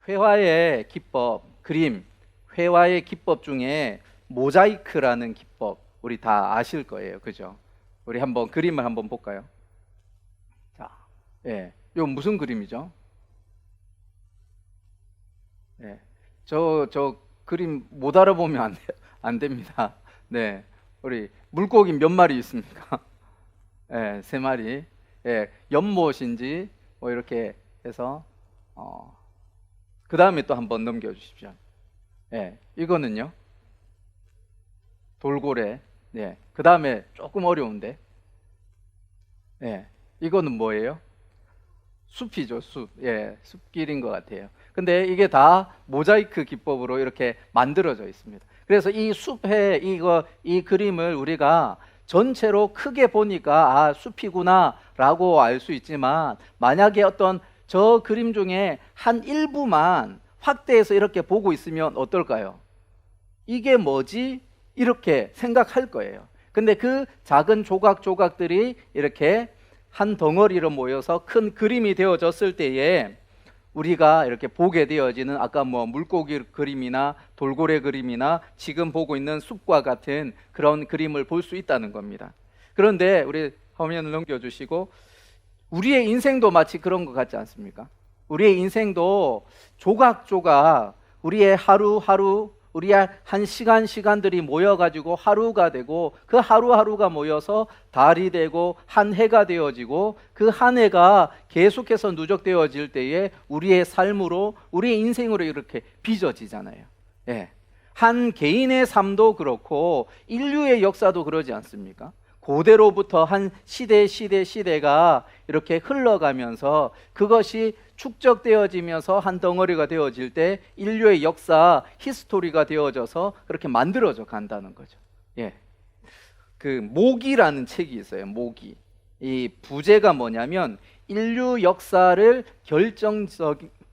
회화의 기법, 그림, 회화의 기법 중에 모자이크라는 기법 우리 다 아실 거예요. 그죠? 우리 한번 그림을 한번 볼까요? 자, 예. 이거 무슨 그림이죠? 예. 저 그림 못 알아보면 안 됩니다. 네. 우리 물고기 몇 마리 있습니까? 예, 3마리. 예, 연못인지 뭐 이렇게 해서 그 다음에 또 한번 넘겨주십시오. 예, 이거는요 돌고래. 예, 그 다음에 조금 어려운데. 예, 이거는 뭐예요? 숲이죠, 숲. 예, 숲길인 것 같아요. 근데 이게 다 모자이크 기법으로 이렇게 만들어져 있습니다. 그래서 이 숲에 이 그림을 우리가 전체로 크게 보니까 아, 숲이구나라고 알 수 있지만, 만약에 어떤 저 그림 중에 한 일부만 확대해서 이렇게 보고 있으면 어떨까요? 이게 뭐지? 이렇게 생각할 거예요. 근데 그 작은 조각조각들이 이렇게 한 덩어리로 모여서 큰 그림이 되어졌을 때에 우리가 이렇게 보게 되어지는, 아까 뭐 물고기 그림이나 돌고래 그림이나 지금 보고 있는 숲과 같은 그런 그림을 볼 수 있다는 겁니다. 그런데 우리 화면을 넘겨주시고, 우리의 인생도 마치 그런 것 같지 않습니까? 우리의 인생도 조각조각, 우리의 하루하루, 우리의 한 시간들이 모여가지고 하루가 되고, 그 하루하루가 모여서 달이 되고 한 해가 되어지고, 그 한 해가 계속해서 누적되어질 때에 우리의 삶으로, 우리의 인생으로 이렇게 빚어지잖아요. 예. 한 개인의 삶도 그렇고 인류의 역사도 그러지 않습니까? 고대로부터 한 시대가 이렇게 흘러가면서 그것이 축적되어지면서 한 덩어리가 되어질 때 인류의 역사, 히스토리가 되어져서 그렇게 만들어져 간다는 거죠. 예. 그 모기라는 책이 있어요. 모기. 이 부제가 뭐냐면 인류 역사를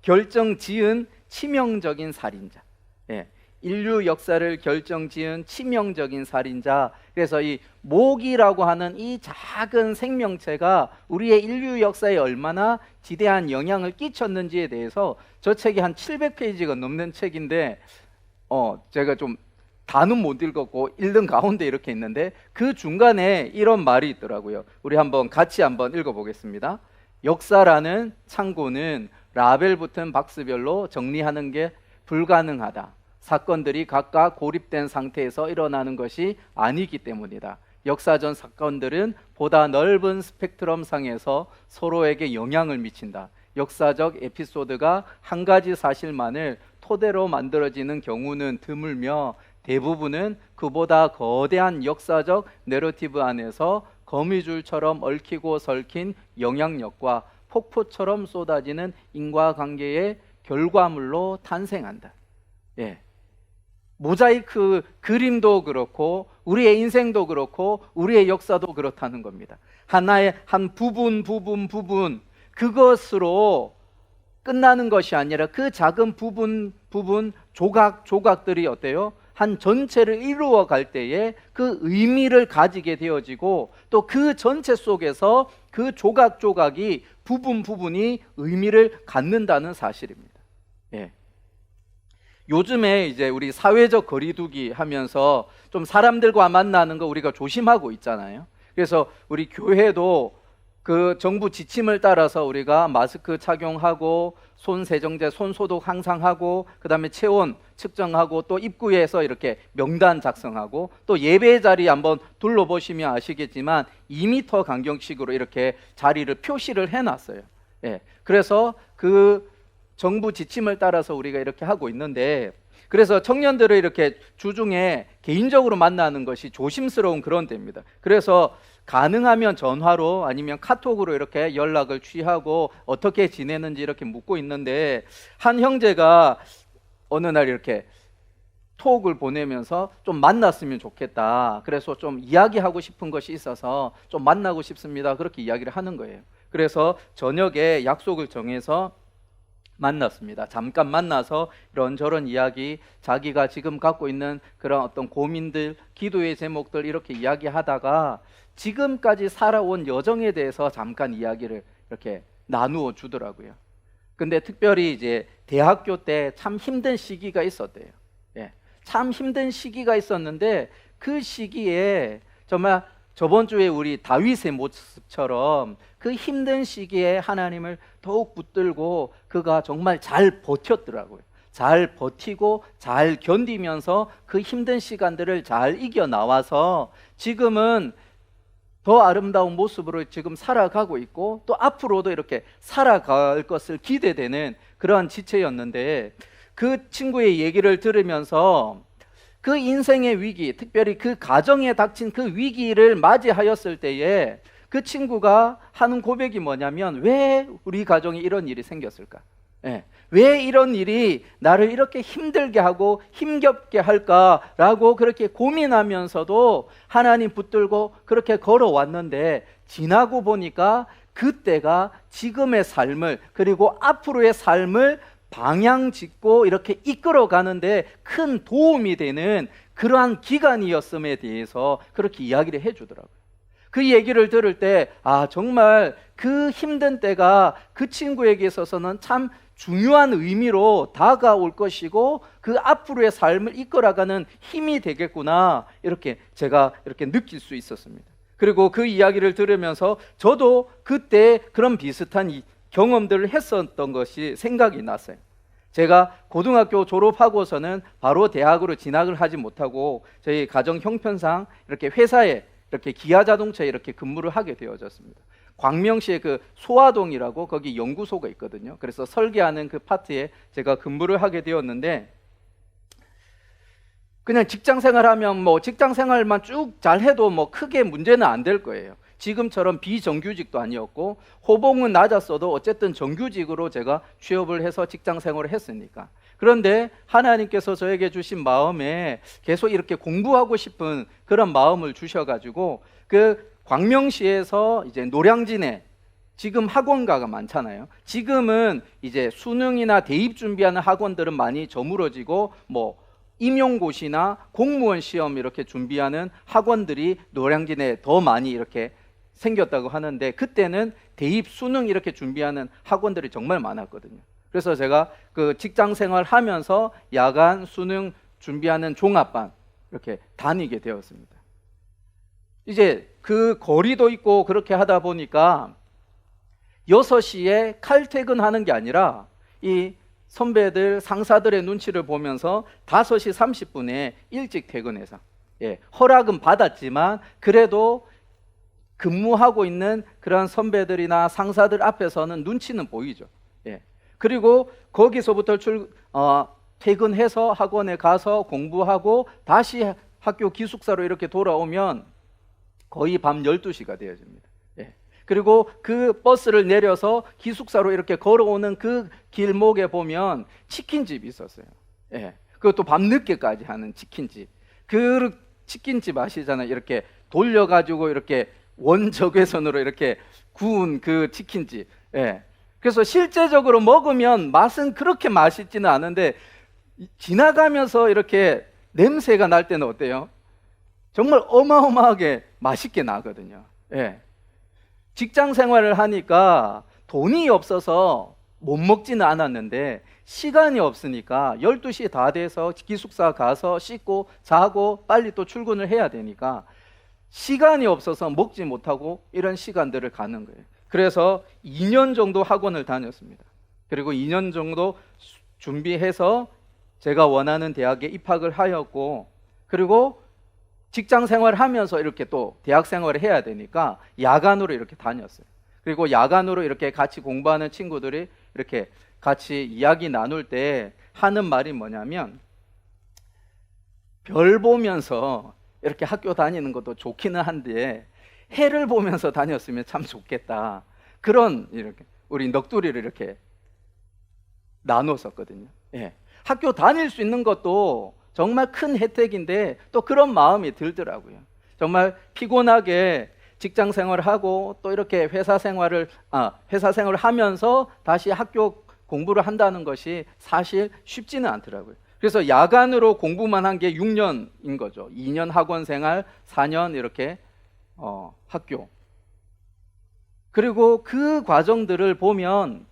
결정지은 치명적인 살인자. 예. 인류 역사를 결정지은 치명적인 살인자. 그래서 이 모기라고 하는 이 작은 생명체가 우리의 인류 역사에 얼마나 지대한 영향을 끼쳤는지에 대해서, 저 책이 한 700페이지가 넘는 책인데 제가 좀 다는 못 읽었고 읽는 가운데 이렇게 있는데, 그 중간에 이런 말이 있더라고요. 우리 같이 한번 읽어보겠습니다. 역사라는 창고는 라벨 붙은 박스별로 정리하는 게 불가능하다. 사건들이 각각 고립된 상태에서 일어나는 것이 아니기 때문이다. 역사전 사건들은 보다 넓은 스펙트럼 상에서 서로에게 영향을 미친다. 역사적 에피소드가 한 가지 사실만을 토대로 만들어지는 경우는 드물며, 대부분은 그보다 거대한 역사적 내러티브 안에서 거미줄처럼 얽히고 설킨 영향력과 폭포처럼 쏟아지는 인과관계의 결과물로 탄생한다. 예. 모자이크 그림도 그렇고 우리의 인생도 그렇고 우리의 역사도 그렇다는 겁니다. 하나의 한 부분 그것으로 끝나는 것이 아니라 그 작은 부분 조각들이 어때요? 한 전체를 이루어 갈 때에 그 의미를 가지게 되어지고, 또 그 전체 속에서 그 조각이 부분이 의미를 갖는다는 사실입니다. 예. 요즘에 이제 우리 사회적 거리두기 하면서 좀 사람들과 만나는 거 우리가 조심하고 있잖아요. 그래서 우리 교회도 그 정부 지침을 따라서 우리가 마스크 착용하고 손 세정제, 손 소독 항상 하고, 그 다음에 체온 측정하고, 또 입구에서 이렇게 명단 작성하고, 또 예배 자리 한번 둘러보시면 아시겠지만 2m 간격식으로 이렇게 자리를 표시를 해놨어요. 예. 그래서 그 정부 지침을 따라서 우리가 이렇게 하고 있는데, 그래서 청년들을 이렇게 주중에 개인적으로 만나는 것이 조심스러운 그런 때입니다. 그래서 가능하면 전화로 아니면 카톡으로 이렇게 연락을 취하고 어떻게 지내는지 이렇게 묻고 있는데, 한 형제가 어느 날 이렇게 톡을 보내면서 좀 만났으면 좋겠다, 그래서 좀 이야기하고 싶은 것이 있어서 좀 만나고 싶습니다, 그렇게 이야기를 하는 거예요. 그래서 저녁에 약속을 정해서 만났습니다. 잠깐 만나서 이런저런 이야기, 자기가 지금 갖고 있는 그런 어떤 고민들, 기도의 제목들 이렇게 이야기하다가 지금까지 살아온 여정에 대해서 잠깐 이야기를 이렇게 나누어 주더라고요. 근데 특별히 이제 대학교 때 참 힘든 시기가 있었대요. 예. 참 힘든 시기가 있었는데 그 시기에 정말 저번 주에 우리 다윗의 모습처럼 그 힘든 시기에 하나님을 더욱 붙들고 그가 정말 잘 버텼더라고요. 잘 버티고 잘 견디면서 그 힘든 시간들을 잘 이겨 나와서 지금은 더 아름다운 모습으로 지금 살아가고 있고 또 앞으로도 이렇게 살아갈 것을 기대되는 그러한 지체였는데, 그 친구의 얘기를 들으면서 그 인생의 위기, 특별히 그 가정에 닥친 그 위기를 맞이하였을 때에 그 친구가 하는 고백이 뭐냐면, 왜 우리 가정에 이런 일이 생겼을까? 예. 왜 이런 일이 나를 이렇게 힘들게 하고 힘겹게 할까라고 그렇게 고민하면서도 하나님 붙들고 그렇게 걸어왔는데, 지나고 보니까 그때가 지금의 삶을 그리고 앞으로의 삶을 방향 짓고 이렇게 이끌어 가는데 큰 도움이 되는 그러한 기간이었음에 대해서 그렇게 이야기를 해주더라고요. 그 얘기를 들을 때 정말 그 힘든 때가 그 친구에게 있어서는 참 중요한 의미로 다가올 것이고 그 앞으로의 삶을 이끌어가는 힘이 되겠구나, 이렇게 제가 이렇게 느낄 수 있었습니다. 그리고 그 이야기를 들으면서 저도 그때 그런 비슷한 경험들을 했었던 것이 생각이 났어요. 제가 고등학교 졸업하고서는 바로 대학으로 진학을 하지 못하고 저희 가정 형편상 이렇게 회사에 이렇게 기아자동차에 이렇게 근무를 하게 되어졌습니다. 광명시에 그 소화동이라고 거기 연구소가 있거든요. 그래서 설계하는 그 파트에 제가 근무를 하게 되었는데, 그냥 직장 생활하면 뭐 직장 생활만 쭉 잘해도 뭐 크게 문제는 안 될 거예요. 지금처럼 비정규직도 아니었고 호봉은 낮았어도 어쨌든 정규직으로 제가 취업을 해서 직장 생활을 했으니까. 그런데 하나님께서 저에게 주신 마음에 계속 이렇게 공부하고 싶은 그런 마음을 주셔가지고 그 광명시에서 이제 노량진에 지금 학원가가 많잖아요. 지금은 이제 수능이나 대입 준비하는 학원들은 많이 저물어지고 뭐 임용고시나 공무원 시험 이렇게 준비하는 학원들이 노량진에 더 많이 이렇게 생겼다고 하는데, 그때는 대입 수능 이렇게 준비하는 학원들이 정말 많았거든요. 그래서 제가 그 직장 생활 하면서 야간 수능 준비하는 종합반 이렇게 다니게 되었습니다. 이제 그 거리도 있고 그렇게 하다 보니까 6시에 칼퇴근하는 게 아니라 이 선배들 상사들의 눈치를 보면서 5시 30분에 일찍 퇴근해서, 허락은 받았지만 그래도 근무하고 있는 그런 선배들이나 상사들 앞에서는 눈치는 보이죠. 그리고 거기서부터 퇴근해서 학원에 가서 공부하고 다시 학교 기숙사로 이렇게 돌아오면 거의 밤 12시가 되어집니다. 그리고 그 버스를 내려서 기숙사로 이렇게 걸어오는 그 길목에 보면 치킨집이 있었어요. 그것도 밤늦게까지 하는 치킨집. 그 치킨집 아시잖아요. 이렇게 돌려가지고 이렇게 원적외선으로 이렇게 구운 그 치킨집. 그래서 실제적으로 먹으면 맛은 그렇게 맛있지는 않은데 지나가면서 이렇게 냄새가 날 때는 어때요? 정말 어마어마하게 맛있게 나거든요. 직장 생활을 하니까 돈이 없어서 못 먹지는 않았는데 시간이 없으니까 12시 다 돼서 기숙사 가서 씻고 자고 빨리 또 출근을 해야 되니까 시간이 없어서 먹지 못하고 이런 시간들을 가는 거예요. 그래서 2년 정도 학원을 다녔습니다. 그리고 2년 정도 준비해서 제가 원하는 대학에 입학을 하였고, 그리고 직장 생활하면서 이렇게 또 대학 생활을 해야 되니까 야간으로 이렇게 다녔어요. 그리고 야간으로 이렇게 같이 공부하는 친구들이 이렇게 같이 이야기 나눌 때 하는 말이 뭐냐면, 별 보면서 이렇게 학교 다니는 것도 좋기는 한데 해를 보면서 다녔으면 참 좋겠다, 그런 이렇게 우리 넋두리를 이렇게 나눴었거든요. 학교 다닐 수 있는 것도 정말 큰 혜택인데 또 그런 마음이 들더라고요. 정말 피곤하게 직장 생활을 하고 또 이렇게 회사 생활을 하면서 다시 학교 공부를 한다는 것이 사실 쉽지는 않더라고요. 그래서 야간으로 공부만 한 게 6년인 거죠. 2년 학원 생활, 4년 이렇게 학교. 그리고 그 과정들을 보면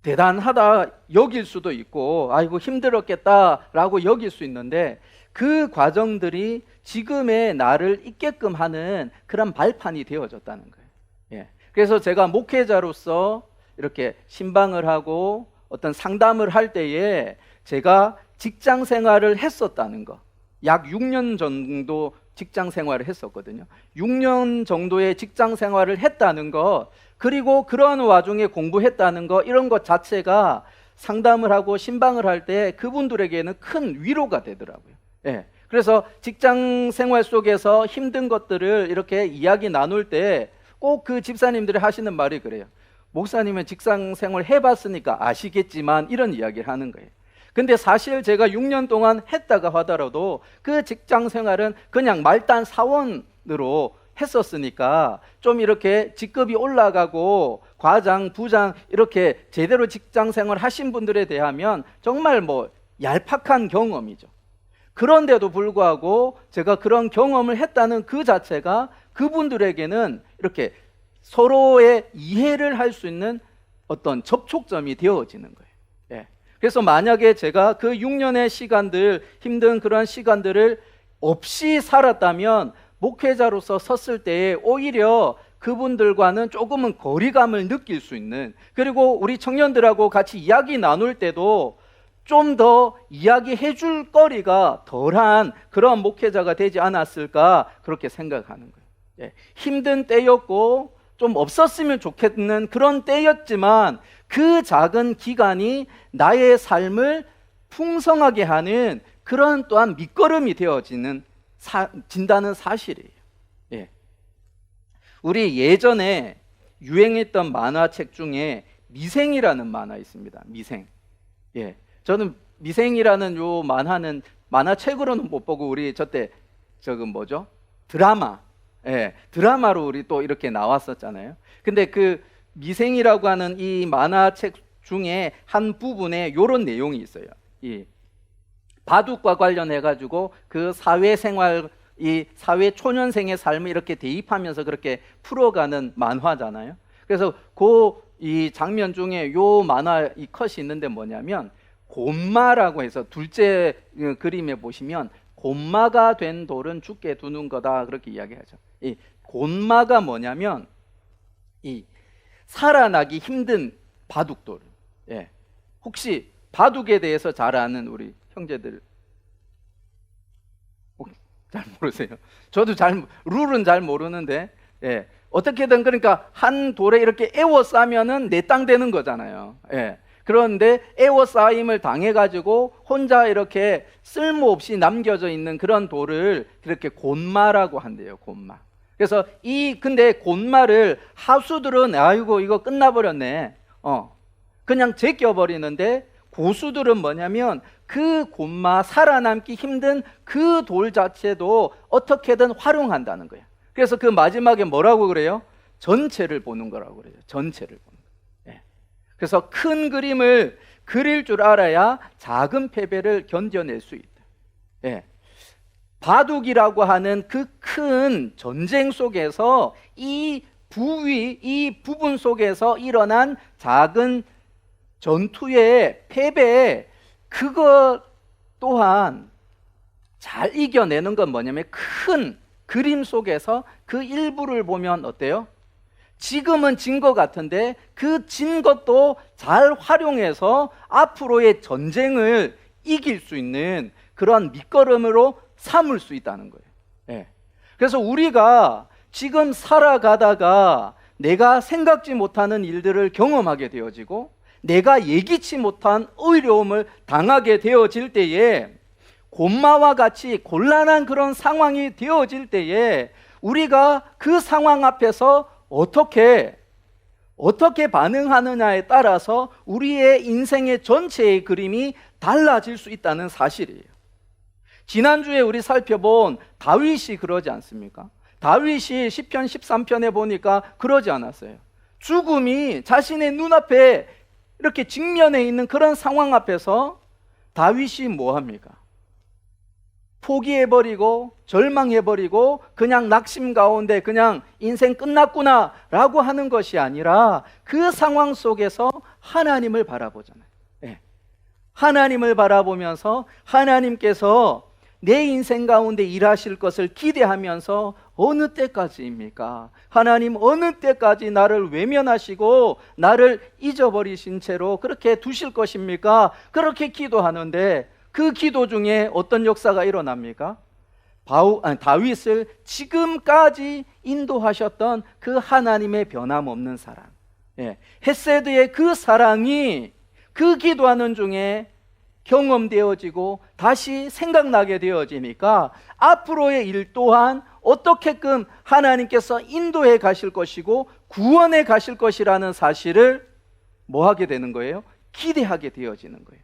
대단하다 여길 수도 있고 아이고 힘들었겠다라고 여길 수 있는데 그 과정들이 지금의 나를 있게끔 하는 그런 발판이 되어졌다는 거예요. 예. 그래서 제가 목회자로서 이렇게 신방을 하고 어떤 상담을 할 때에 제가 직장 생활을 했었다는 거, 약 6년 정도 직장 생활을 했었거든요. 6년 정도의 직장 생활을 했다는 거, 그리고 그런 와중에 공부했다는 거, 이런 것 자체가 상담을 하고 신방을 할 때 그분들에게는 큰 위로가 되더라고요. 예. 그래서 직장 생활 속에서 힘든 것들을 이렇게 이야기 나눌 때 꼭 그 집사님들이 하시는 말이 그래요. 목사님은 직장 생활 해봤으니까 아시겠지만 이런 이야기를 하는 거예요. 근데 사실 제가 6년 동안 했다가 하더라도 그 직장 생활은 그냥 말단 사원으로 했었으니까 좀 이렇게 직급이 올라가고 과장, 부장 이렇게 제대로 직장 생활 하신 분들에 대하면 정말 뭐 얄팍한 경험이죠. 그런데도 불구하고 제가 그런 경험을 했다는 그 자체가 그분들에게는 이렇게 서로의 이해를 할 수 있는 어떤 접촉점이 되어지는 거예요. 예. 그래서 만약에 제가 그 6년의 시간들, 힘든 그런 시간들을 없이 살았다면 목회자로서 섰을 때에 오히려 그분들과는 조금은 거리감을 느낄 수 있는, 그리고 우리 청년들하고 같이 이야기 나눌 때도 좀 더 이야기해 줄 거리가 덜한 그런 목회자가 되지 않았을까, 그렇게 생각하는 거예요. 예. 힘든 때였고 좀 없었으면 좋겠는 그런 때였지만 그 작은 기간이 나의 삶을 풍성하게 하는 그런 또한 밑거름이 진다는 사실이에요. 예. 우리 예전에 유행했던 만화책 중에 미생이라는 만화 있습니다. 미생. 예. 저는 미생이라는 요 만화는 만화책으로는 못 보고 우리 저때 드라마. 예. 드라마로 우리 또 이렇게 나왔었잖아요. 근데 그 미생이라고 하는 이 만화책 중에 한 부분에 요런 내용이 있어요. 이 바둑과 관련해 가지고 그 사회생활, 이 사회 초년생의 삶을 이렇게 대입하면서 그렇게 풀어가는 만화잖아요. 그래서 이 장면 중에 요 만화 이 컷이 있는데 뭐냐면, 곰마라고 해서 둘째 그림에 보시면 곰마가 된 돌은 죽게 두는 거다, 그렇게 이야기하죠. 이 곰마가 뭐냐면 이 살아나기 힘든 바둑돌. 예. 혹시 바둑에 대해서 잘 아는 우리 형제들 잘 모르세요? 저도 룰은 잘 모르는데, 예. 어떻게든 그러니까 한 돌에 이렇게 에워싸면은 내 땅 되는 거잖아요. 예. 그런데 에워싸임을 당해가지고 혼자 이렇게 쓸모없이 남겨져 있는 그런 돌을 이렇게 곤마라고 한대요. 곤마. 그래서 근데 곤마를 하수들은 아이고 이거 끝나버렸네, 그냥 제껴버리는데, 고수들은 뭐냐면 그 곤마, 살아남기 힘든 그 돌 자체도 어떻게든 활용한다는 거예요. 그래서 그 마지막에 뭐라고 그래요? 전체를 보는 거라고 그래요. 전체를 보는 거예요. 예. 그래서 큰 그림을 그릴 줄 알아야 작은 패배를 견뎌낼 수 있다. 예. 바둑이라고 하는 그 큰 전쟁 속에서 이 부분 속에서 일어난 작은 전투의 패배, 그것 또한 잘 이겨내는 건 뭐냐면 큰 그림 속에서 그 일부를 보면 어때요? 지금은 진 것 같은데 그 진 것도 잘 활용해서 앞으로의 전쟁을 이길 수 있는 그런 밑거름으로 삼을 수 있다는 거예요. 예. 그래서 우리가 지금 살아가다가 내가 생각지 못하는 일들을 경험하게 되어지고 내가 예기치 못한 어려움을 당하게 되어질 때에, 곤마와 같이 곤란한 그런 상황이 되어질 때에 우리가 그 상황 앞에서 어떻게 반응하느냐에 따라서 우리의 인생의 전체의 그림이 달라질 수 있다는 사실이에요. 지난주에 우리 살펴본 다윗이 그러지 않습니까? 다윗이 시편 13편에 보니까 그러지 않았어요. 죽음이 자신의 눈앞에 이렇게 직면해 있는 그런 상황 앞에서 다윗이 뭐합니까? 포기해버리고 절망해버리고 그냥 낙심 가운데 그냥 인생 끝났구나 라고 하는 것이 아니라 그 상황 속에서 하나님을 바라보잖아요. 예. 하나님을 바라보면서 하나님께서 내 인생 가운데 일하실 것을 기대하면서 어느 때까지입니까? 하나님 어느 때까지 나를 외면하시고 나를 잊어버리신 채로 그렇게 두실 것입니까? 그렇게 기도하는데 그 기도 중에 어떤 역사가 일어납니까? 다윗을 지금까지 인도하셨던 그 하나님의 변함없는 사랑, 헤세드의 그 사랑이 그 기도하는 중에 경험되어지고 다시 생각나게 되어지니까 앞으로의 일 또한 어떻게끔 하나님께서 인도해 가실 것이고 구원해 가실 것이라는 사실을 뭐 하게 되는 거예요? 기대하게 되어지는 거예요.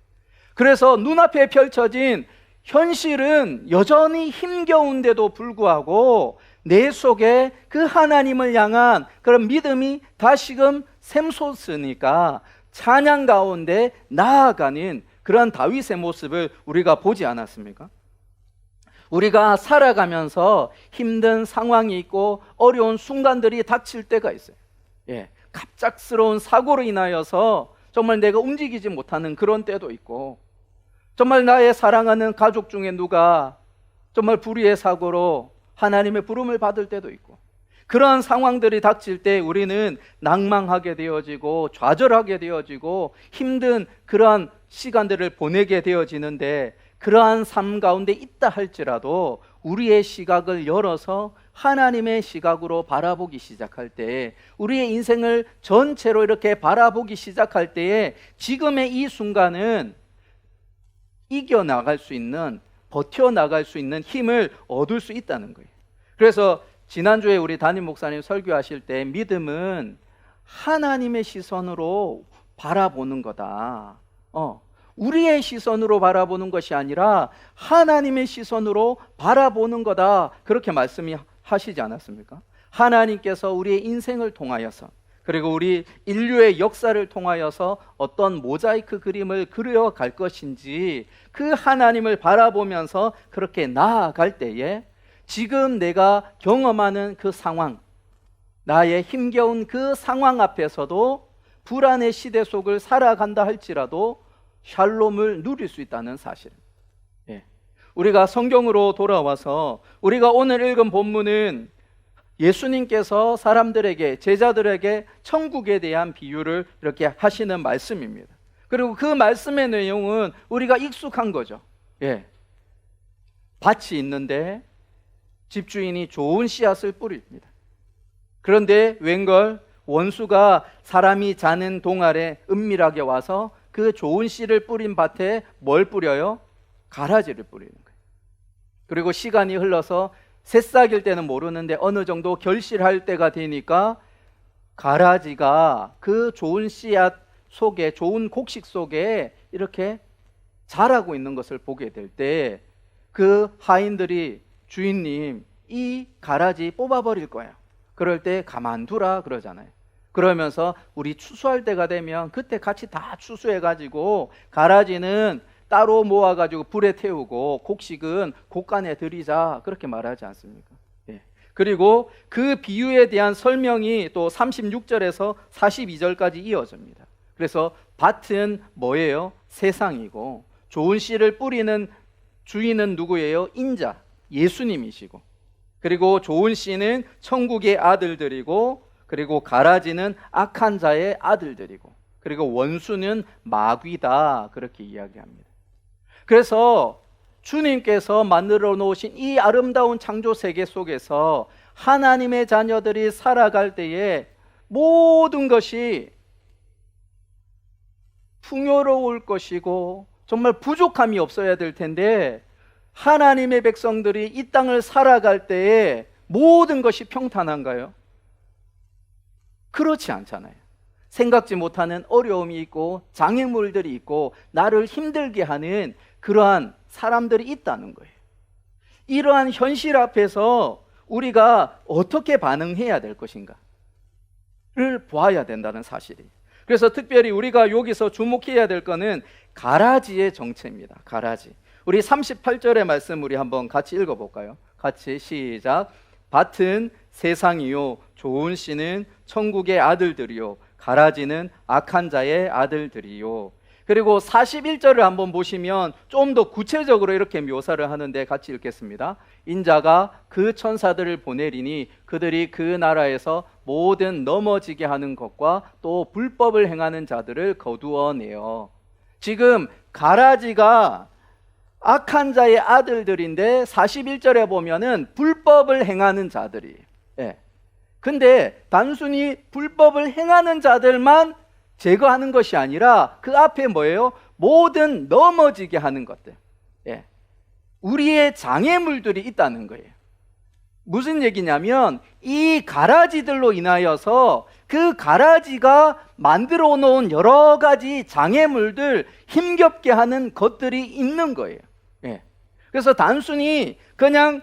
그래서 눈앞에 펼쳐진 현실은 여전히 힘겨운데도 불구하고 내 속에 그 하나님을 향한 그런 믿음이 다시금 샘솟으니까 찬양 가운데 나아가는 그런 다윗의 모습을 우리가 보지 않았습니까? 우리가 살아가면서 힘든 상황이 있고 어려운 순간들이 닥칠 때가 있어요. 갑작스러운 사고로 인하여서 정말 내가 움직이지 못하는 그런 때도 있고, 정말 나의 사랑하는 가족 중에 누가 정말 불의의 사고로 하나님의 부름을 받을 때도 있고, 그런 상황들이 닥칠 때 우리는 낭망하게 되어지고 좌절하게 되어지고 힘든 그러한 시간들을 보내게 되어지는데, 그러한 삶 가운데 있다 할지라도 우리의 시각을 열어서 하나님의 시각으로 바라보기 시작할 때, 우리의 인생을 전체로 이렇게 바라보기 시작할 때에 지금의 이 순간은 이겨나갈 수 있는, 버텨나갈 수 있는 힘을 얻을 수 있다는 거예요. 그래서 지난주에 우리 담임 목사님 설교하실 때 믿음은 하나님의 시선으로 바라보는 거다. 우리의 시선으로 바라보는 것이 아니라 하나님의 시선으로 바라보는 거다. 그렇게 말씀하시지 않았습니까? 하나님께서 우리의 인생을 통하여서, 그리고 우리 인류의 역사를 통하여서 어떤 모자이크 그림을 그려갈 것인지 그 하나님을 바라보면서 그렇게 나아갈 때에 지금 내가 경험하는 그 상황, 나의 힘겨운 그 상황 앞에서도 불안의 시대 속을 살아간다 할지라도 샬롬을 누릴 수 있다는 사실. 우리가 성경으로 돌아와서 우리가 오늘 읽은 본문은 예수님께서 사람들에게, 제자들에게 천국에 대한 비유를 이렇게 하시는 말씀입니다. 그리고 그 말씀의 내용은 우리가 익숙한 거죠. 밭이 있는데 집주인이 좋은 씨앗을 뿌립니다. 그런데 웬걸 원수가 사람이 자는 동안에 은밀하게 와서 그 좋은 씨를 뿌린 밭에 뭘 뿌려요? 가라지를 뿌리는 거예요. 그리고 시간이 흘러서 새싹일 때는 모르는데 어느 정도 결실할 때가 되니까 가라지가 그 좋은 씨앗 속에, 좋은 곡식 속에 이렇게 자라고 있는 것을 보게 될 때 그 하인들이 주인님, 이 가라지 뽑아버릴 거예요. 그럴 때 가만두라 그러잖아요. 그러면서 우리 추수할 때가 되면 그때 같이 다 추수해가지고 가라지는 따로 모아가지고 불에 태우고 곡식은 곡간에 들이자, 그렇게 말하지 않습니까? 그리고 그 비유에 대한 설명이 또 36절에서 42절까지 이어집니다. 그래서 밭은 뭐예요? 세상이고, 좋은 씨를 뿌리는 주인은 누구예요? 인자, 예수님이시고, 그리고 좋은 씨는 천국의 아들들이고, 그리고 가라지는 악한 자의 아들들이고, 그리고 원수는 마귀다, 그렇게 이야기합니다. 그래서 주님께서 만들어 놓으신 이 아름다운 창조 세계 속에서 하나님의 자녀들이 살아갈 때에 모든 것이 풍요로울 것이고 정말 부족함이 없어야 될 텐데, 하나님의 백성들이 이 땅을 살아갈 때에 모든 것이 평탄한가요? 그렇지 않잖아요. 생각지 못하는 어려움이 있고 장애물들이 있고 나를 힘들게 하는 그러한 사람들이 있다는 거예요. 이러한 현실 앞에서 우리가 어떻게 반응해야 될 것인가를 보아야 된다는 사실이에요. 그래서 특별히 우리가 여기서 주목해야 될 것은 가라지의 정체입니다. 가라지. 우리 38절의 말씀 우리 한번 같이 읽어볼까요? 같이 시작. 밭은 세상이요, 좋은 씨는 천국의 아들들이요, 가라지는 악한 자의 아들들이요. 그리고 41절을 한번 보시면 좀 더 구체적으로 이렇게 묘사를 하는데 같이 읽겠습니다. 인자가 그 천사들을 보내리니 그들이 그 나라에서 모든 넘어지게 하는 것과 또 불법을 행하는 자들을 거두어내어. 지금 가라지가 악한 자의 아들들인데 41절에 보면은 불법을 행하는 자들이. 예. 근데 단순히 불법을 행하는 자들만 제거하는 것이 아니라 그 앞에 뭐예요? 모든 넘어지게 하는 것들. 예. 우리의 장애물들이 있다는 거예요. 무슨 얘기냐면 이 가라지들로 인하여서 그 가라지가 만들어 놓은 여러 가지 장애물들, 힘겹게 하는 것들이 있는 거예요. 예. 그래서 단순히 그냥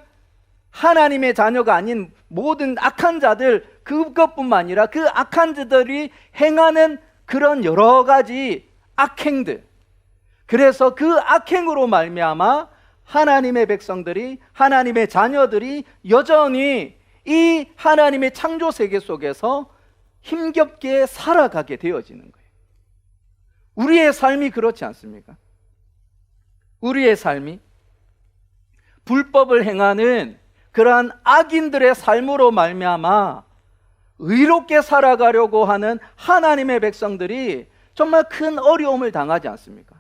하나님의 자녀가 아닌 모든 악한 자들, 그것뿐만 아니라 그 악한 자들이 행하는 그런 여러 가지 악행들. 그래서 그 악행으로 말미암아 하나님의 백성들이, 하나님의 자녀들이 여전히 이 하나님의 창조 세계 속에서 힘겹게 살아가게 되어지는 거예요. 우리의 삶이 그렇지 않습니까? 우리의 삶이 불법을 행하는 그러한 악인들의 삶으로 말미암아 의롭게 살아가려고 하는 하나님의 백성들이 정말 큰 어려움을 당하지 않습니까?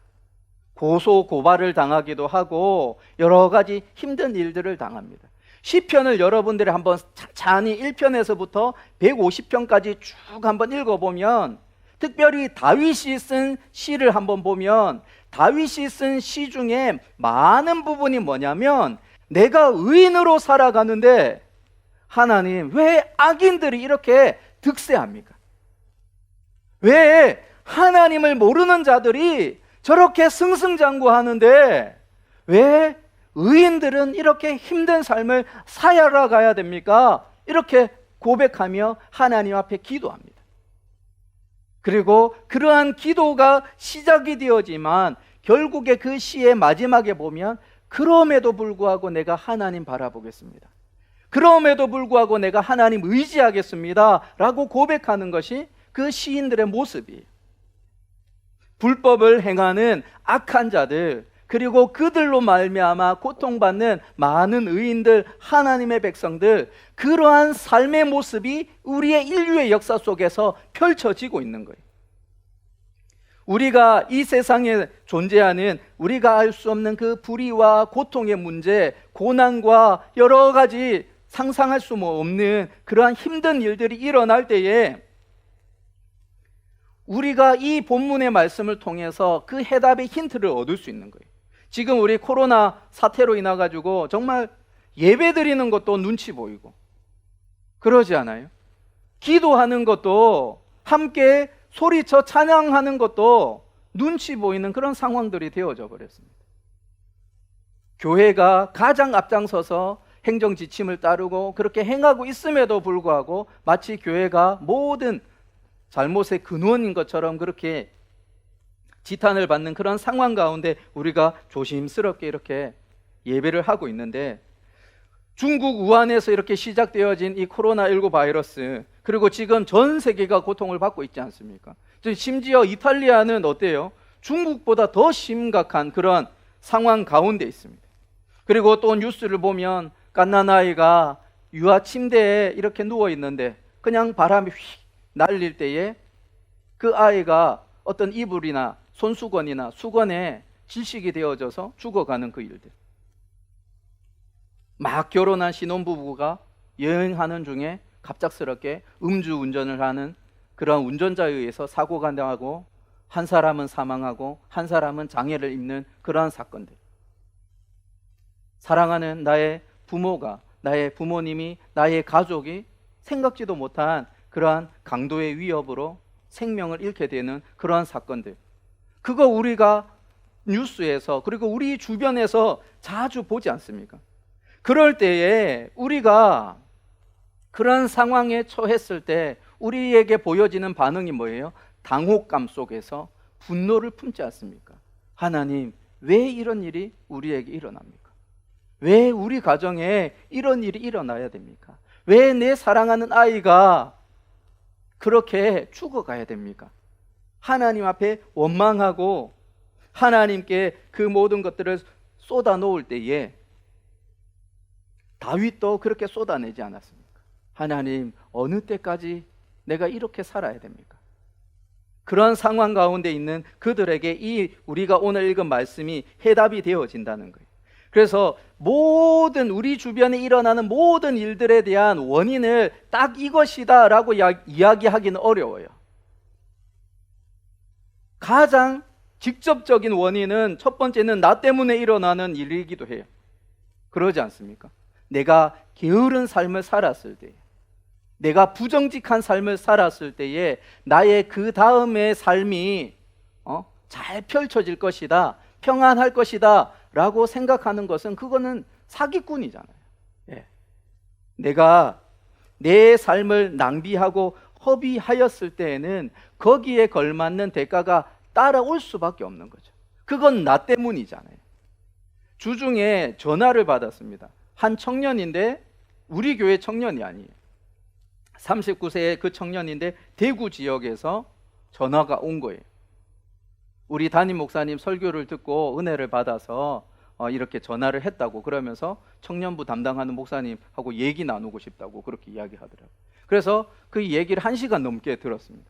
고소 고발을 당하기도 하고 여러 가지 힘든 일들을 당합니다. 시편을 여러분들이 한번 찬찬히 1편에서부터 150편까지 쭉 한번 읽어보면, 특별히 다윗이 쓴 시를 한번 보면 다윗이 쓴 시 중에 많은 부분이 뭐냐면, 내가 의인으로 살아가는데 하나님 왜 악인들이 이렇게 득세합니까? 왜 하나님을 모르는 자들이 저렇게 승승장구하는데 왜 의인들은 이렇게 힘든 삶을 살아가야 됩니까? 이렇게 고백하며 하나님 앞에 기도합니다. 그리고 그러한 기도가 시작이 되어지만 결국에 그 시의 마지막에 보면, 그럼에도 불구하고 내가 하나님 바라보겠습니다, 그럼에도 불구하고 내가 하나님 의지하겠습니다 라고 고백하는 것이 그 시인들의 모습이에요. 불법을 행하는 악한 자들, 그리고 그들로 말미암아 고통받는 많은 의인들, 하나님의 백성들, 그러한 삶의 모습이 우리의 인류의 역사 속에서 펼쳐지고 있는 거예요. 우리가 이 세상에 존재하는, 우리가 알 수 없는 그 불의와 고통의 문제, 고난과 여러 가지 상상할 수 없는 그러한 힘든 일들이 일어날 때에 우리가 이 본문의 말씀을 통해서 그 해답의 힌트를 얻을 수 있는 거예요. 지금 우리 코로나 사태로 인해 가지고 정말 예배 드리는 것도 눈치 보이고 그러지 않아요? 기도하는 것도, 함께 소리쳐 찬양하는 것도 눈치 보이는 그런 상황들이 되어져 버렸습니다. 교회가 가장 앞장서서 행정 지침을 따르고 그렇게 행하고 있음에도 불구하고 마치 교회가 모든 잘못의 근원인 것처럼 그렇게 지탄을 받는 그런 상황 가운데 우리가 조심스럽게 이렇게 예배를 하고 있는데, 중국 우한에서 이렇게 시작되어진 이 코로나19 바이러스, 그리고 지금 전 세계가 고통을 받고 있지 않습니까? 심지어 이탈리아는 어때요? 중국보다 더 심각한 그런 상황 가운데 있습니다. 그리고 또 뉴스를 보면 갓난아이가 유아 침대에 이렇게 누워 있는데 그냥 바람이 휙 날릴 때에 그 아이가 어떤 이불이나 손수건이나 수건에 질식이 되어져서 죽어가는 그 일들. 막 결혼한 신혼부부가 여행하는 중에 갑작스럽게 음주운전을 하는 그런 운전자에 의해서 사고가 나고 한 사람은 사망하고 한 사람은 장애를 입는 그러한 사건들. 사랑하는 나의 부모가, 나의 부모님이, 나의 가족이 생각지도 못한 그러한 강도의 위협으로 생명을 잃게 되는 그러한 사건들. 그거 우리가 뉴스에서, 그리고 우리 주변에서 자주 보지 않습니까? 그럴 때에 우리가 그런 상황에 처했을 때 우리에게 보여지는 반응이 뭐예요? 당혹감 속에서 분노를 품지 않습니까? 하나님, 왜 이런 일이 우리에게 일어납니까? 왜 우리 가정에 이런 일이 일어나야 됩니까? 왜 내 사랑하는 아이가 그렇게 죽어가야 됩니까? 하나님 앞에 원망하고 하나님께 그 모든 것들을 쏟아 놓을 때에 다윗도 그렇게 쏟아내지 않았습니까? 하나님, 어느 때까지 내가 이렇게 살아야 됩니까? 그런 상황 가운데 있는 그들에게 이 우리가 오늘 읽은 말씀이 해답이 되어진다는 거예요. 그래서 모든 우리 주변에 일어나는 모든 일들에 대한 원인을 딱 이것이다 라고 이야기하기는 어려워요. 가장 직접적인 원인은 첫 번째는 나 때문에 일어나는 일이기도 해요. 그러지 않습니까? 내가 게으른 삶을 살았을 때, 내가 부정직한 삶을 살았을 때에 나의 그 다음의 삶이 잘 펼쳐질 것이다, 평안할 것이다 라고 생각하는 것은 그거는 사기꾼이잖아요. 예. 내가 내 삶을 낭비하고 허비하였을 때에는 거기에 걸맞는 대가가 따라올 수밖에 없는 거죠. 그건 나 때문이잖아요. 주중에 전화를 받았습니다. 한 청년인데 우리 교회 청년이 아니에요. 39세의 그 청년인데 대구 지역에서 전화가 온 거예요. 우리 담임 목사님 설교를 듣고 은혜를 받아서 이렇게 전화를 했다고, 그러면서 청년부 담당하는 목사님하고 얘기 나누고 싶다고 그렇게 이야기하더라고요. 그래서 그 얘기를 1시간 넘게 들었습니다.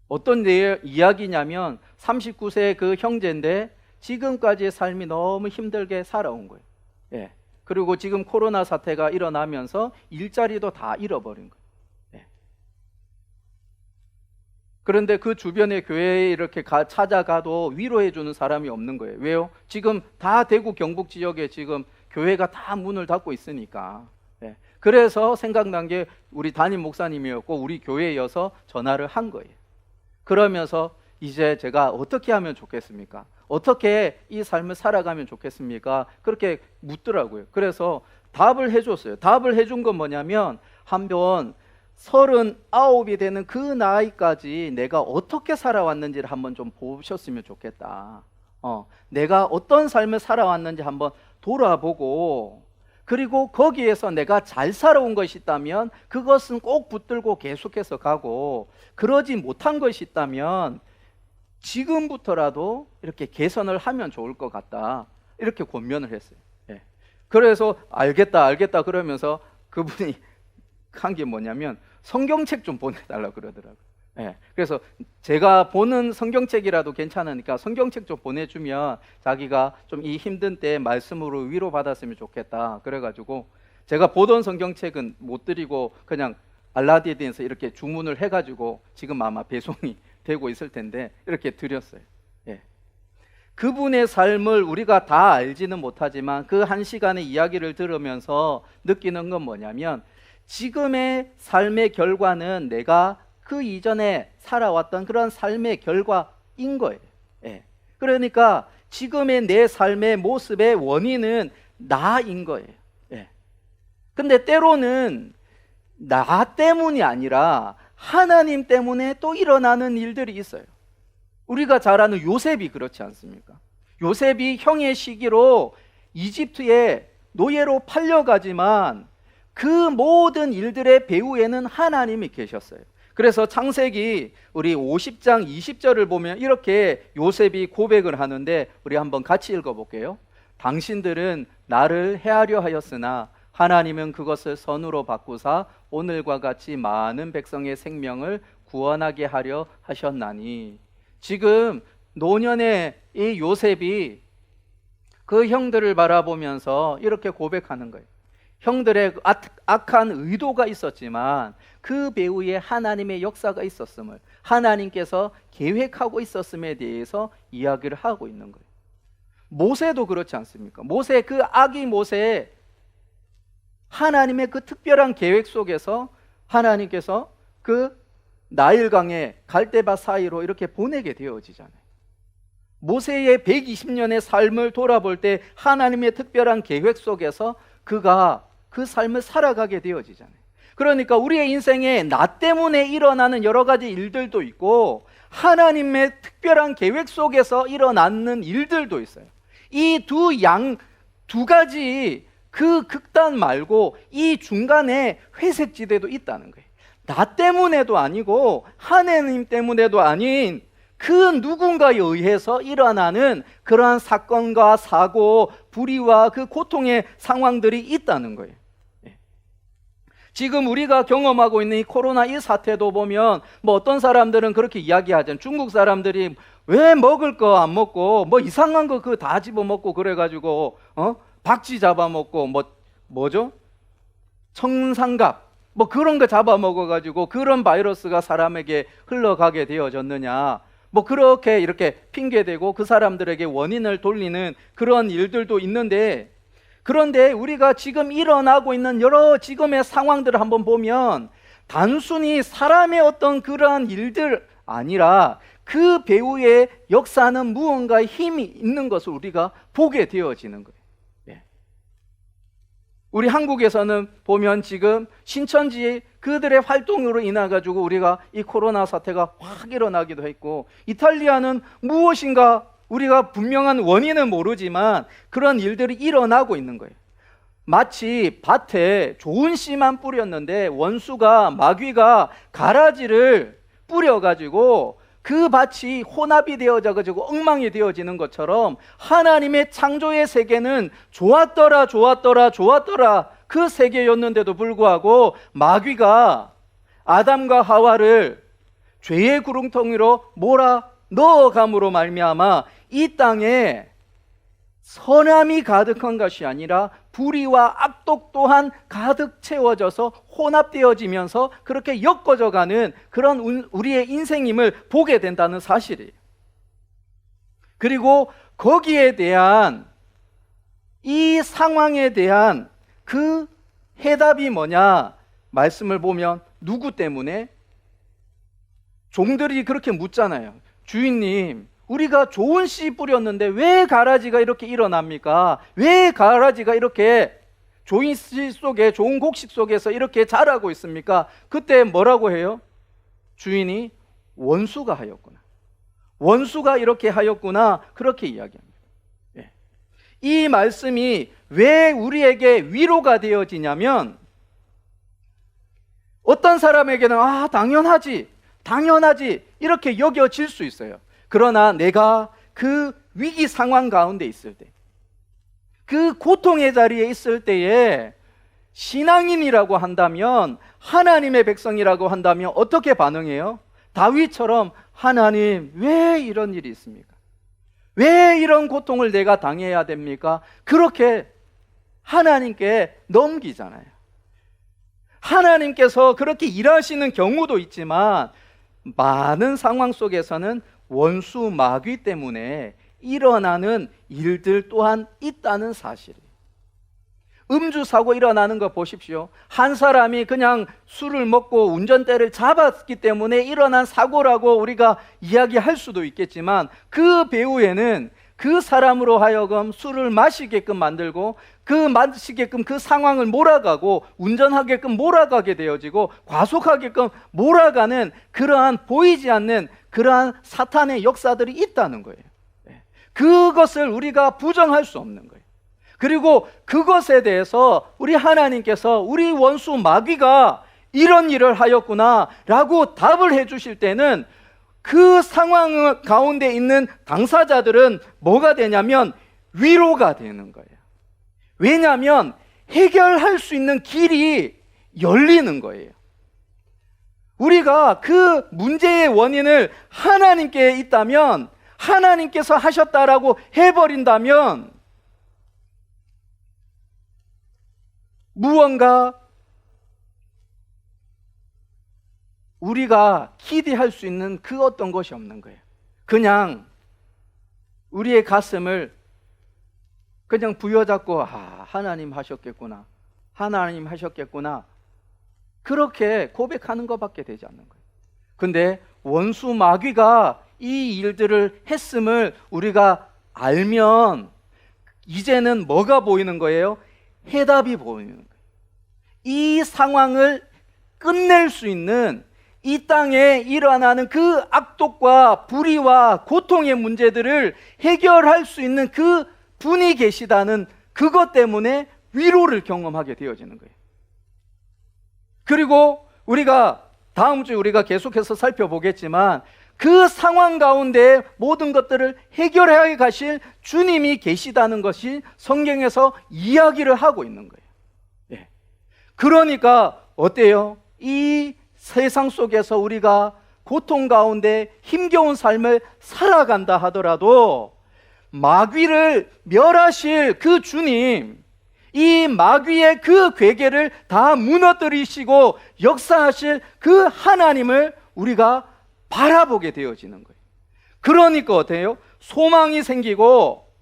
어떤 이야기냐면 39세의 그 형제인데 지금까지의 삶이 너무 힘들게 살아온 거예요. 예. 그리고 지금 코로나 사태가 일어나면서 일자리도 다 잃어버린 거예요. 예. 그런데 그 주변의 교회에 이렇게 찾아가도 위로해 주는 사람이 없는 거예요. 왜요? 지금 다 대구 경북 지역에 지금 교회가 다 문을 닫고 있으니까. 예. 그래서 생각난 게 우리 담임 목사님이었고 우리 교회여서 전화를 한 거예요. 그러면서 이제 제가 어떻게 하면 좋겠습니까? 어떻게 이 삶을 살아가면 좋겠습니까? 그렇게 묻더라고요. 그래서 답을 해줬어요. 답을 해준 건 뭐냐면, 한번 39이 되는 그 나이까지 내가 어떻게 살아왔는지를 한번 좀 보셨으면 좋겠다. 내가 어떤 삶을 살아왔는지 한번 돌아보고, 그리고 거기에서 내가 잘 살아온 것이 있다면 그것은 꼭 붙들고 계속해서 가고, 그러지 못한 것이 있다면 지금부터라도 이렇게 개선을 하면 좋을 것 같다, 이렇게 권면을 했어요. 예. 그래서 알겠다 그러면서 그분이 한 게 뭐냐면 성경책 좀 보내달라고 그러더라고요. 예. 그래서 제가 보는 성경책이라도 괜찮으니까 성경책 좀 보내주면 자기가 좀 이 힘든 때 말씀으로 위로받았으면 좋겠다, 그래가지고 제가 보던 성경책은 못 드리고 그냥 알라딘에서 이렇게 주문을 해가지고 지금 아마 배송이 되고 있을 텐데 이렇게 드렸어요. 예. 그분의 삶을 우리가 다 알지는 못하지만 그 1시간의 이야기를 들으면서 느끼는 건 뭐냐면, 지금의 삶의 결과는 내가 그 이전에 살아왔던 그런 삶의 결과인 거예요. 예. 그러니까 지금의 내 삶의 모습의 원인은 나인 거예요. 예. 근데 때로는 나 때문이 아니라 하나님 때문에 또 일어나는 일들이 있어요. 우리가 잘 아는 요셉이 그렇지 않습니까? 요셉이 형의 시기로 이집트에 노예로 팔려가지만 그 모든 일들의 배후에는 하나님이 계셨어요. 그래서 창세기 우리 50장 20절을 보면 이렇게 요셉이 고백을 하는데, 우리 한번 같이 읽어볼게요. 당신들은 나를 해하려 하였으나 하나님은 그것을 선으로 바꾸사 오늘과 같이 많은 백성의 생명을 구원하게 하려 하셨나니. 지금 노년의 이 요셉이 그 형들을 바라보면서 이렇게 고백하는 거예요. 형들의 악한 의도가 있었지만 그 배후에 하나님의 역사가 있었음을, 하나님께서 계획하고 있었음에 대해서 이야기를 하고 있는 거예요. 모세도 그렇지 않습니까? 모세, 그 아기 모세, 하나님의 그 특별한 계획 속에서 하나님께서 그 나일강의 갈대밭 사이로 이렇게 보내게 되어지잖아요. 모세의 120년의 삶을 돌아볼 때 하나님의 특별한 계획 속에서 그가 그 삶을 살아가게 되어지잖아요. 그러니까 우리의 인생에 나 때문에 일어나는 여러 가지 일들도 있고 하나님의 특별한 계획 속에서 일어나는 일들도 있어요. 이 두 가지 그 극단 말고 이 중간에 회색지대도 있다는 거예요. 나 때문에도 아니고 하나님 때문에도 아닌 그 누군가에 의해서 일어나는 그러한 사건과 사고, 불의와 그 고통의 상황들이 있다는 거예요. 지금 우리가 경험하고 있는 이 코로나 이 사태도 보면 뭐 어떤 사람들은 그렇게 이야기하잖아요. 중국 사람들이 왜 먹을 거 안 먹고 뭐 이상한 거 그거 다 집어먹고 그래가지고 박쥐 잡아먹고 뭐죠? 청산갑 뭐 그런 거 잡아먹어가지고 그런 바이러스가 사람에게 흘러가게 되어졌느냐, 뭐 그렇게 이렇게 핑계대고 그 사람들에게 원인을 돌리는 그런 일들도 있는데, 그런데 우리가 지금 일어나고 있는 여러 지금의 상황들을 한번 보면 단순히 사람의 어떤 그러한 일들 아니라 그 배후에 역사하는 무언가의 힘이 있는 것을 우리가 보게 되어지는 거예요. 우리 한국에서는 보면 지금 신천지 그들의 활동으로 인해 가지고 우리가 이 코로나 사태가 확 일어나기도 했고, 이탈리아는 무엇인가 우리가 분명한 원인은 모르지만 그런 일들이 일어나고 있는 거예요. 마치 밭에 좋은 씨만 뿌렸는데 원수가, 마귀가 가라지를 뿌려가지고 그 밭이 혼합이 되어져가지고 엉망이 되어지는 것처럼 하나님의 창조의 세계는 좋았더라 그 세계였는데도 불구하고 마귀가 아담과 하와를 죄의 구렁텅이로 몰아 넣어감으로 말미암아 이 땅에 선함이 가득한 것이 아니라 불의와 악독 또한 가득 채워져서 혼합되어지면서 그렇게 엮어져가는 그런 우리의 인생임을 보게 된다는 사실이에요. 그리고 거기에 대한, 이 상황에 대한 그 해답이 뭐냐 말씀을 보면 누구 때문에? 종들이 그렇게 묻잖아요. 주인님, 우리가 좋은 씨 뿌렸는데 왜 가라지가 이렇게 일어납니까? 왜 가라지가 이렇게 좋은 씨 속에, 좋은 곡식 속에서 이렇게 자라고 있습니까? 그때 뭐라고 해요? 주인이 원수가 하였구나, 원수가 이렇게 하였구나, 그렇게 이야기합니다. 이 말씀이 왜 우리에게 위로가 되어지냐면, 어떤 사람에게는 당연하지 이렇게 여겨질 수 있어요. 그러나 내가 그 위기 상황 가운데 있을 때, 그 고통의 자리에 있을 때에 신앙인이라고 한다면, 하나님의 백성이라고 한다면 어떻게 반응해요? 다윗처럼 하나님, 왜 이런 일이 있습니까? 왜 이런 고통을 내가 당해야 됩니까? 그렇게 하나님께 넘기잖아요. 하나님께서 그렇게 일하시는 경우도 있지만 많은 상황 속에서는 원수 마귀 때문에 일어나는 일들 또한 있다는 사실이에요. 음주 사고 일어나는 거 보십시오. 한 사람이 그냥 술을 먹고 운전대를 잡았기 때문에 일어난 사고라고 우리가 이야기할 수도 있겠지만, 그 배후에는 그 사람으로 하여금 술을 마시게끔 만들고 그 상황을 몰아가고 운전하게끔 몰아가게 되어지고 과속하게끔 몰아가는 그러한 보이지 않는 그러한 사탄의 역사들이 있다는 거예요. 그것을 우리가 부정할 수 없는 거예요. 그리고 그것에 대해서 우리 하나님께서 우리 원수 마귀가 이런 일을 하였구나 라고 답을 해주실 때는 그 상황 가운데 있는 당사자들은 뭐가 되냐면 위로가 되는 거예요. 왜냐하면 해결할 수 있는 길이 열리는 거예요. 우리가 그 문제의 원인을 하나님께 있다면, 하나님께서 하셨다라고 해버린다면 무언가 우리가 기대할 수 있는 그 어떤 것이 없는 거예요. 그냥 우리의 가슴을 그냥 부여잡고 하나님 하셨겠구나, 하나님 하셨겠구나, 그렇게 고백하는 것밖에 되지 않는 거예요. 근데 원수 마귀가 이 일들을 했음을 우리가 알면 이제는 뭐가 보이는 거예요? 해답이 보이는 거예요. 이 상황을 끝낼 수 있는, 이 땅에 일어나는 그 악독과 불의와 고통의 문제들을 해결할 수 있는 그 분이 계시다는 그것 때문에 위로를 경험하게 되어지는 거예요. 그리고 우리가 다음 주에 우리가 계속해서 살펴보겠지만 그 상황 가운데 모든 것들을 해결해 가실 주님이 계시다는 것이 성경에서 이야기를 하고 있는 거예요. 예. 그러니까 어때요? 이 세상 속에서 우리가 고통 가운데 힘겨운 삶을 살아간다 하더라도 마귀를 멸하실 그 주님, 이 마귀의 그 괴계를 다 무너뜨리시고 역사하실 그 하나님을 우리가 바라보게 되어지는 거예요. 그러니까 어때요? 소망이 생기고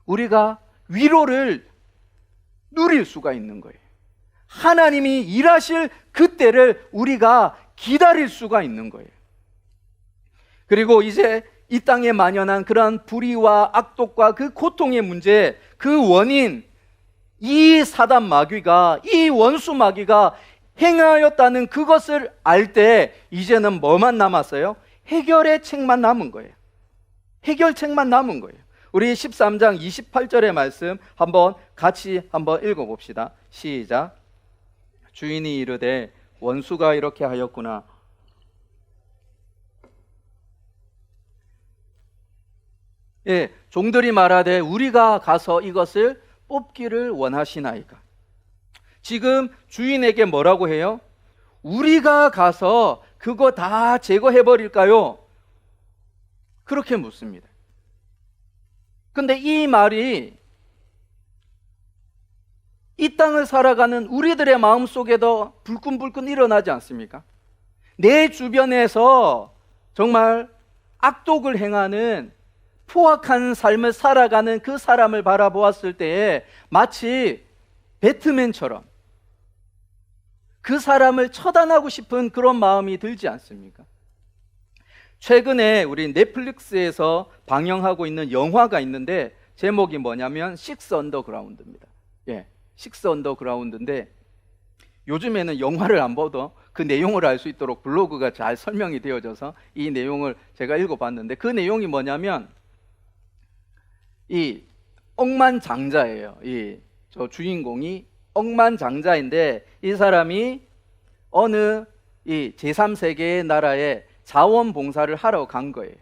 우리가 위로를 누릴 수가 있는 거예요. 하나님이 일하실 그때를 우리가 기다릴 수가 있는 거예요. 그리고 이제 이 땅에 만연한 그런 불의와 악독과 그 고통의 문제, 그 원인, 이 사단 마귀가, 이 원수 마귀가 행하였다는 그것을 알 때 이제는 뭐만 남았어요? 해결의 책만 남은 거예요. 해결책만 남은 거예요. 우리 13장 28절의 말씀 같이 한번 읽어봅시다. 시작. 주인이 이르되 원수가 이렇게 하였구나. 예, 종들이 말하되 우리가 가서 이것을 뽑기를 원하시나이까. 지금 주인에게 뭐라고 해요? 우리가 가서 그거 다 제거해 버릴까요? 그렇게 묻습니다. 근데 이 말이 이 땅을 살아가는 우리들의 마음속에도 불끈불끈 일어나지 않습니까? 내 주변에서 정말 악독을 행하는 포악한 삶을 살아가는 그 사람을 바라보았을 때에 마치 배트맨처럼 그 사람을 처단하고 싶은 그런 마음이 들지 않습니까? 최근에 우리 넷플릭스에서 방영하고 있는 영화가 있는데 제목이 뭐냐면 식스 언더그라운드입니다. 예, 식스 언더그라운드인데 요즘에는 영화를 안 봐도 그 내용을 알 수 있도록 블로그가 잘 설명이 되어져서 이 내용을 제가 읽어봤는데 그 내용이 뭐냐면 이 억만장자예요. 저 주인공이 억만장자인데 이 사람이 어느 이 제3세계의 나라에 자원봉사를 하러 간 거예요.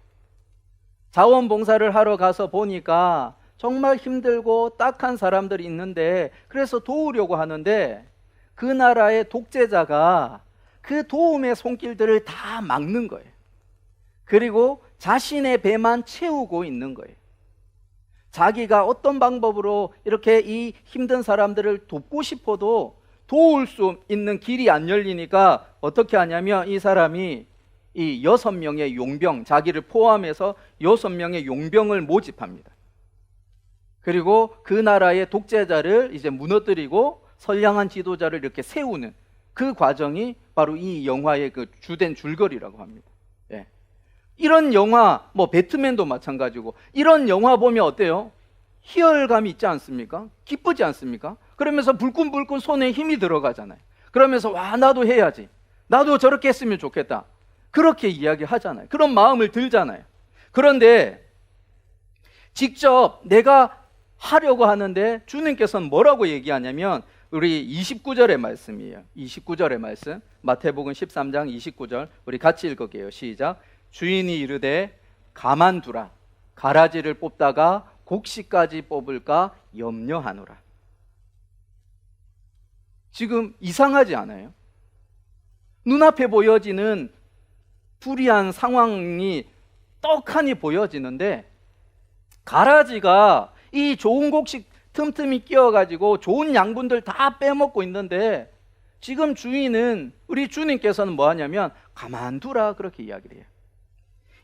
자원봉사를 하러 가서 보니까 정말 힘들고 딱한 사람들이 있는데 그래서 도우려고 하는데 그 나라의 독재자가 그 도움의 손길들을 다 막는 거예요. 그리고 자신의 배만 채우고 있는 거예요. 자기가 어떤 방법으로 이렇게 이 힘든 사람들을 돕고 싶어도 도울 수 있는 길이 안 열리니까 어떻게 하냐면 이 사람이 이 6명의 용병, 자기를 포함해서 6명의 용병을 모집합니다. 그리고 그 나라의 독재자를 이제 무너뜨리고 선량한 지도자를 이렇게 세우는 그 과정이 바로 이 영화의 그 주된 줄거리라고 합니다. 예. 이런 영화, 배트맨도 마찬가지고 이런 영화 보면 어때요? 희열감이 있지 않습니까? 기쁘지 않습니까? 그러면서 불끈불끈 손에 힘이 들어가잖아요. 그러면서 나도 해야지. 나도 저렇게 했으면 좋겠다. 그렇게 이야기하잖아요. 그런 마음을 들잖아요. 그런데 직접 내가 하려고 하는데 주님께서는 뭐라고 얘기하냐면 우리 29절의 말씀이에요. 29절의 말씀 마태복음 13장 29절 우리 같이 읽을게요. 시작. 주인이 이르되 가만두라. 가라지를 뽑다가 곡식까지 뽑을까 염려하노라. 지금 이상하지 않아요? 눈앞에 보여지는 불의한 상황이 떡하니 보여지는데 가라지가 이 좋은 곡식 틈틈이 끼어가지고 좋은 양분들 다 빼먹고 있는데 지금 우리 주님께서는 뭐 하냐면 가만두라 그렇게 이야기를 해요.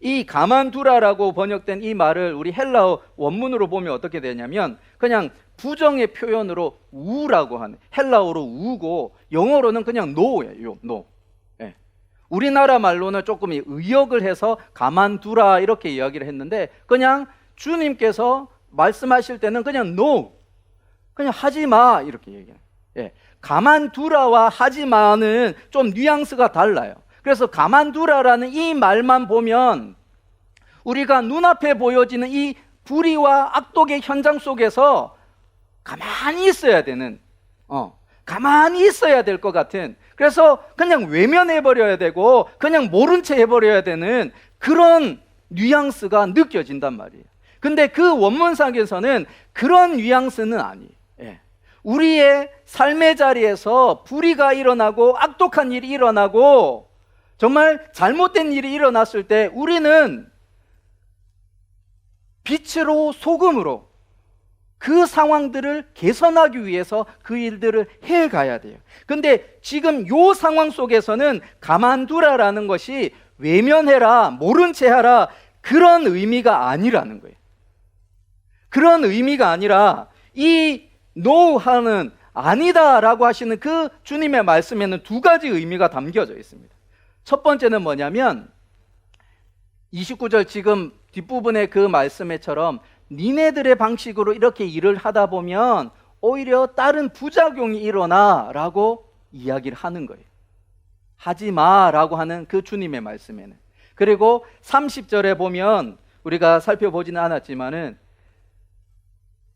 이 가만두라라고 번역된 이 말을 우리 헬라어 원문으로 보면 어떻게 되냐면 그냥 부정의 표현으로 우라고 하는 헬라어로 우고 영어로는 그냥 no예요. no. 예. 우리나라 말로는 조금 의역을 해서 가만두라 이렇게 이야기를 했는데 그냥 주님께서 말씀하실 때는 그냥 no, 그냥 하지마 이렇게 얘기해요. 예. 가만두라와 하지마는 좀 뉘앙스가 달라요. 그래서 가만두라라는 이 말만 보면 우리가 눈앞에 보여지는 이 불의와 악독의 현장 속에서 가만히 있어야 되는 가만히 있어야 될 것 같은 그래서 그냥 외면해버려야 되고 그냥 모른 채 해버려야 되는 그런 뉘앙스가 느껴진단 말이에요. 근데 그 원문상에서는 그런 뉘앙스는 아니에요. 예. 우리의 삶의 자리에서 불의가 일어나고 악독한 일이 일어나고 정말 잘못된 일이 일어났을 때 우리는 빛으로 소금으로 그 상황들을 개선하기 위해서 그 일들을 해가야 돼요. 근데 지금 이 상황 속에서는 가만두라라는 것이 외면해라, 모른 채 하라, 그런 의미가 아니라는 거예요. 그런 의미가 아니라 이 노하는 아니다라고 하시는 그 주님의 말씀에는 두 가지 의미가 담겨져 있습니다. 첫 번째는 뭐냐면 29절 지금 뒷부분의 그 말씀에처럼 니네들의 방식으로 이렇게 일을 하다 보면 오히려 다른 부작용이 일어나 라고 이야기를 하는 거예요. 하지 마 라고 하는 그 주님의 말씀에는. 그리고 30절에 보면 우리가 살펴보지는 않았지만은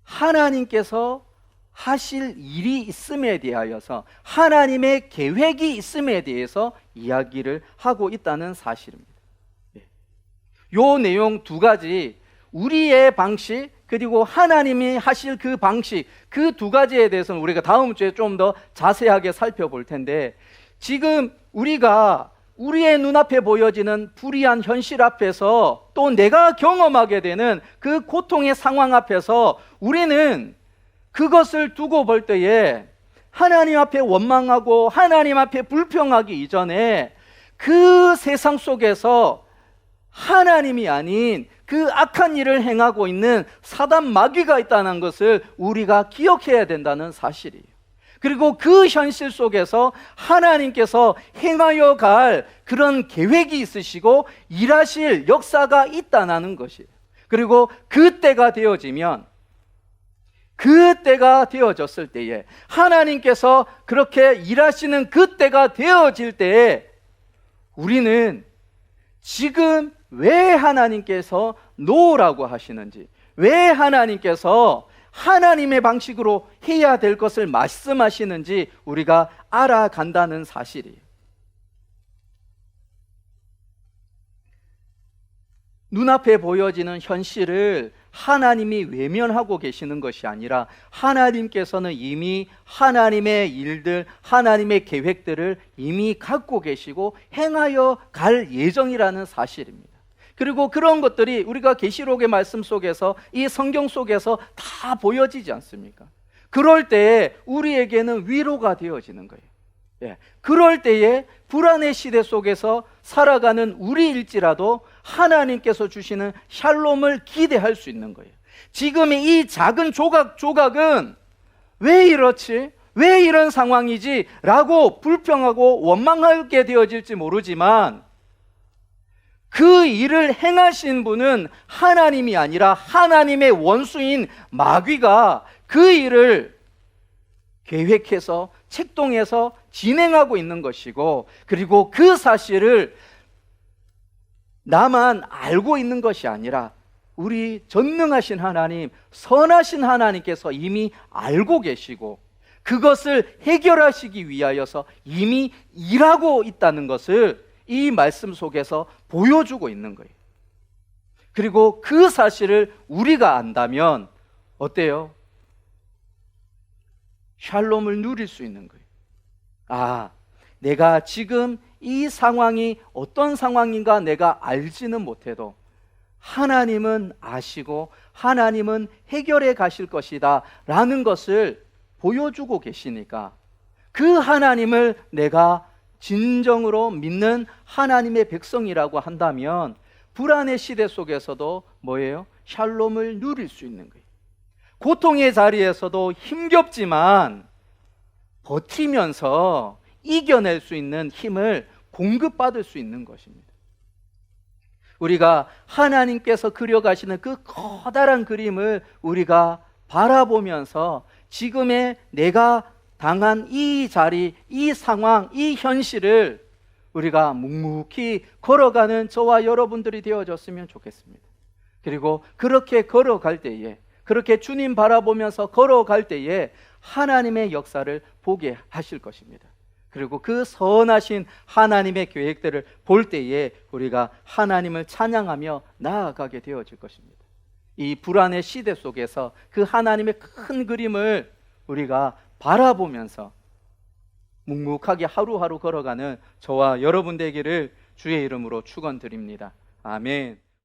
하나님께서 하실 일이 있음에 대하여서 하나님의 계획이 있음에 대해서 이야기를 하고 있다는 사실입니다. 요 내용 두 가지, 우리의 방식 그리고 하나님이 하실 그 방식, 그 두 가지에 대해서는 우리가 다음 주에 좀 더 자세하게 살펴볼 텐데, 지금 우리가 우리의 눈앞에 보여지는 불의한 현실 앞에서 또 내가 경험하게 되는 그 고통의 상황 앞에서 우리는 그것을 두고 볼 때에 하나님 앞에 원망하고 하나님 앞에 불평하기 이전에 그 세상 속에서 하나님이 아닌 그 악한 일을 행하고 있는 사단 마귀가 있다는 것을 우리가 기억해야 된다는 사실이에요. 그리고 그 현실 속에서 하나님께서 행하여 갈 그런 계획이 있으시고 일하실 역사가 있다는 것이에요. 그리고 그때가 되어지면, 그때가 되어졌을 때에, 하나님께서 그렇게 일하시는 그때가 되어질 때에 우리는 지금 왜 하나님께서 노라고 하시는지, 왜 하나님께서 하나님의 방식으로 해야 될 것을 말씀하시는지 우리가 알아간다는 사실이에요. 눈앞에 보여지는 현실을 하나님이 외면하고 계시는 것이 아니라 하나님께서는 이미 하나님의 일들, 하나님의 계획들을 이미 갖고 계시고 행하여 갈 예정이라는 사실입니다. 그리고 그런 것들이 우리가 계시록의 말씀 속에서, 이 성경 속에서 다 보여지지 않습니까? 그럴 때에 우리에게는 위로가 되어지는 거예요. 예. 그럴 때에 불안의 시대 속에서 살아가는 우리일지라도 하나님께서 주시는 샬롬을 기대할 수 있는 거예요. 지금의 이 작은 조각은 왜 이렇지? 왜 이런 상황이지? 라고 불평하고 원망하게 되어질지 모르지만 그 일을 행하신 분은 하나님이 아니라 하나님의 원수인 마귀가 그 일을 계획해서 책동해서 진행하고 있는 것이고, 그리고 그 사실을 나만 알고 있는 것이 아니라 우리 전능하신 하나님, 선하신 하나님께서 이미 알고 계시고 그것을 해결하시기 위하여서 이미 일하고 있다는 것을 이 말씀 속에서 보여주고 있는 거예요. 그리고 그 사실을 우리가 안다면 어때요? 샬롬을 누릴 수 있는 거예요. 아, 내가 지금 이 상황이 어떤 상황인가 내가 알지는 못해도 하나님은 아시고 하나님은 해결해 가실 것이다 라는 것을 보여주고 계시니까 그 하나님을 내가 진정으로 믿는 하나님의 백성이라고 한다면 불안의 시대 속에서도 뭐예요? 샬롬을 누릴 수 있는 거예요. 고통의 자리에서도 힘겹지만 버티면서 이겨낼 수 있는 힘을 공급받을 수 있는 것입니다. 우리가 하나님께서 그려가시는 그 커다란 그림을 우리가 바라보면서 지금의 내가 당한 이 자리, 이 상황, 이 현실을 우리가 묵묵히 걸어가는 저와 여러분들이 되어졌으면 좋겠습니다. 그리고 그렇게 걸어갈 때에, 그렇게 주님 바라보면서 걸어갈 때에 하나님의 역사를 보게 하실 것입니다. 그리고 그 선하신 하나님의 계획들을 볼 때에 우리가 하나님을 찬양하며 나아가게 되어질 것입니다. 이 불안의 시대 속에서 그 하나님의 큰 그림을 우리가 바라보면서 묵묵하게 하루하루 걸어가는 저와 여러분 되기를 주의 이름으로 축원드립니다. 아멘.